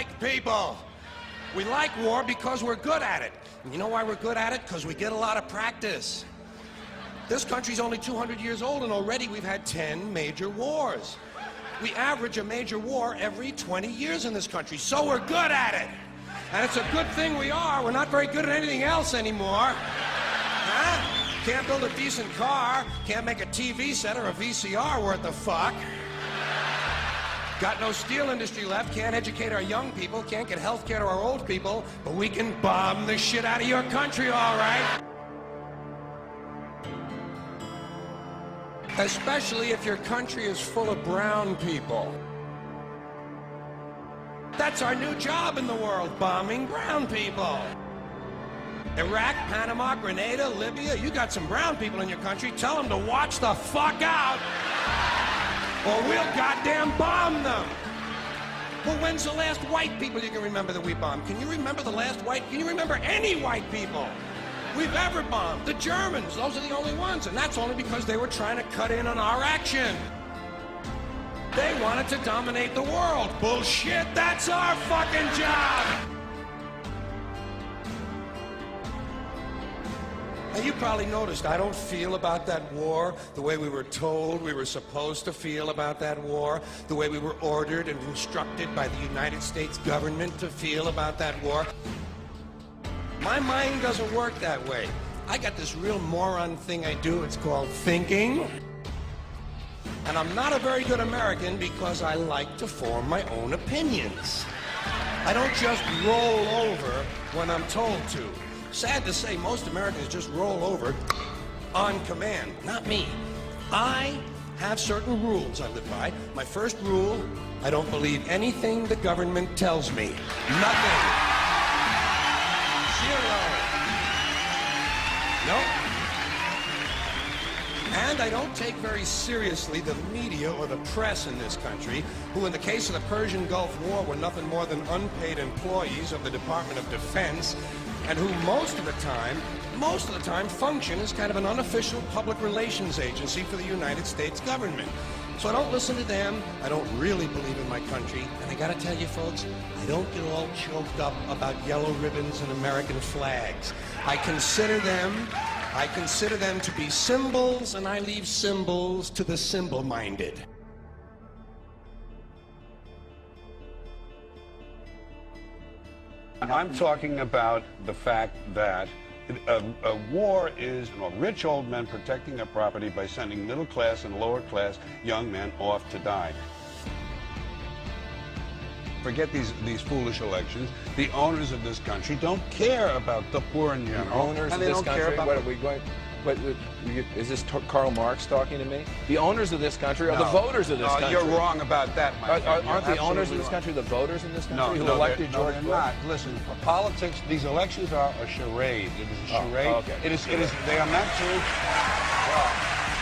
like people. We like war because we're good at it. And you know why we're good at it? Because we get a lot of practice. This country's only 200 years old, and already we've had 10 major wars. We average a major war every 20 years in this country, so we're good at it. And it's a good thing we are. We're not very good at anything else anymore. Huh? Can't build a decent car, can't make a TV set or a VCR worth the fuck. Got no steel industry left, can't educate our young people, can't get health care to our old people, but we can bomb the shit out of your country, all right? Especially if your country is full of brown people. That's our new job in the world, bombing brown people. Iraq, Panama, Grenada, Libya, you got some brown people in your country, tell them to watch the fuck out, or we'll goddamn bomb them. Well, when's the last white people you can remember that we bombed? Can you remember the last white? Can you remember any white people we've ever bombed? The Germans, those are the only ones, and that's only because they were trying to cut in on our action. They wanted to dominate the world. Bullshit, that's our fucking job! Now, you probably noticed I don't feel about that war the way we were told we were supposed to feel about that war, the way we were ordered and instructed by the United States government to feel about that war. My mind doesn't work that way. I got this real moron thing I do. It's called thinking. And I'm not a very good American because I like to form my own opinions. I don't just roll over when I'm told to. Sad to say, most Americans just roll over on command. Not me. I have certain rules I live by. My first rule, I don't believe anything the government tells me. Nothing. Zero. Nope. And I don't take very seriously the media or the press in this country, who in the case of the Persian Gulf War were nothing more than unpaid employees of the Department of Defense, and who most of the time function as kind of an unofficial public relations agency for the United States government. So I don't listen to them, I don't really believe in my country, and I gotta tell you folks, I don't get all choked up about yellow ribbons and American flags. I consider them to be symbols, and I leave symbols to the symbol-minded. I'm talking about the fact that a war is rich old men protecting their property by sending middle class and lower class young men off to die. Forget these foolish elections. The owners of this country don't care about the poor in general. The owners of this country? What are we going? Is this Karl Marx talking to me? The owners of this country are the voters of this country. You're wrong about that, my friend. Aren't the owners of this country the voters in this country who elected George Bush? No, they're not. Listen, politics, these elections are a charade. It is a charade. Oh, okay. It is, they are meant to... Well,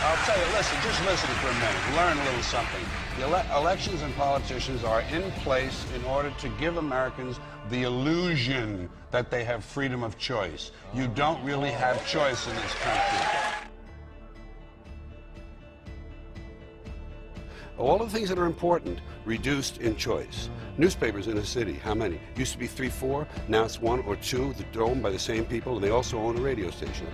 I'll tell you, listen, just listen for a minute. Learn a little something. The elections and politicians are in place in order to give Americans the illusion that they have freedom of choice. You don't really have choice in this country. All of the things that are important reduced in choice. Newspapers in a city, how many? Used to be 3, 4, now it's 1 or 2 that are owned by the same people, and they also own a radio station.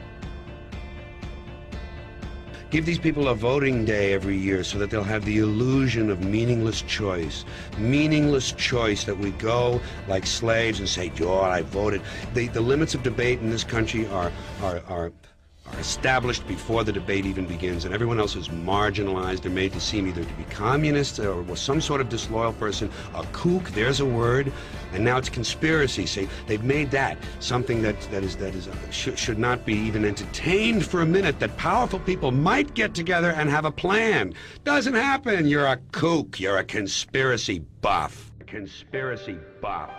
Give these people a voting day every year so that they'll have the illusion of meaningless choice. Meaningless choice that we go like slaves and say, "Oh, I voted." The limits of debate in this country are established before the debate even begins, and everyone else is marginalized. They're made to seem either to be communists or some sort of disloyal person. A kook, there's a word, and now it's conspiracy. See, they've made that something that should not be even entertained for a minute. That powerful people might get together and have a plan. Doesn't happen. You're a kook. You're a conspiracy buff. Conspiracy buff.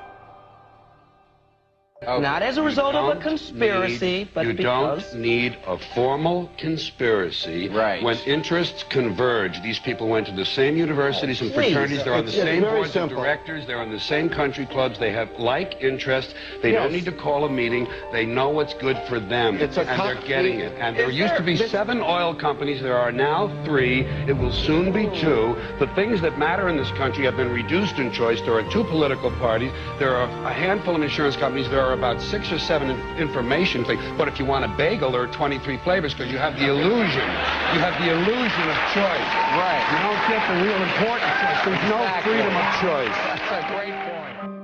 Not as a result of a conspiracy, but you because... don't need a formal conspiracy. Right. When interests converge, these people went to the same universities and fraternities, they're on the same boards of directors, they're on the same country clubs, they have like interests, they don't need to call a meeting, they know what's good for them, and they're getting it. And there used to be 7 oil companies, there are now 3, it will soon be 2. The things that matter in this country have been reduced in choice. There are 2 political parties, there are a handful of insurance companies, there are about 6 or 7 information things. But if you want a bagel, there are 23 flavors because you have the illusion. You have the illusion of choice. Right. You don't get the real important choice. There's no freedom of choice. That's a great point.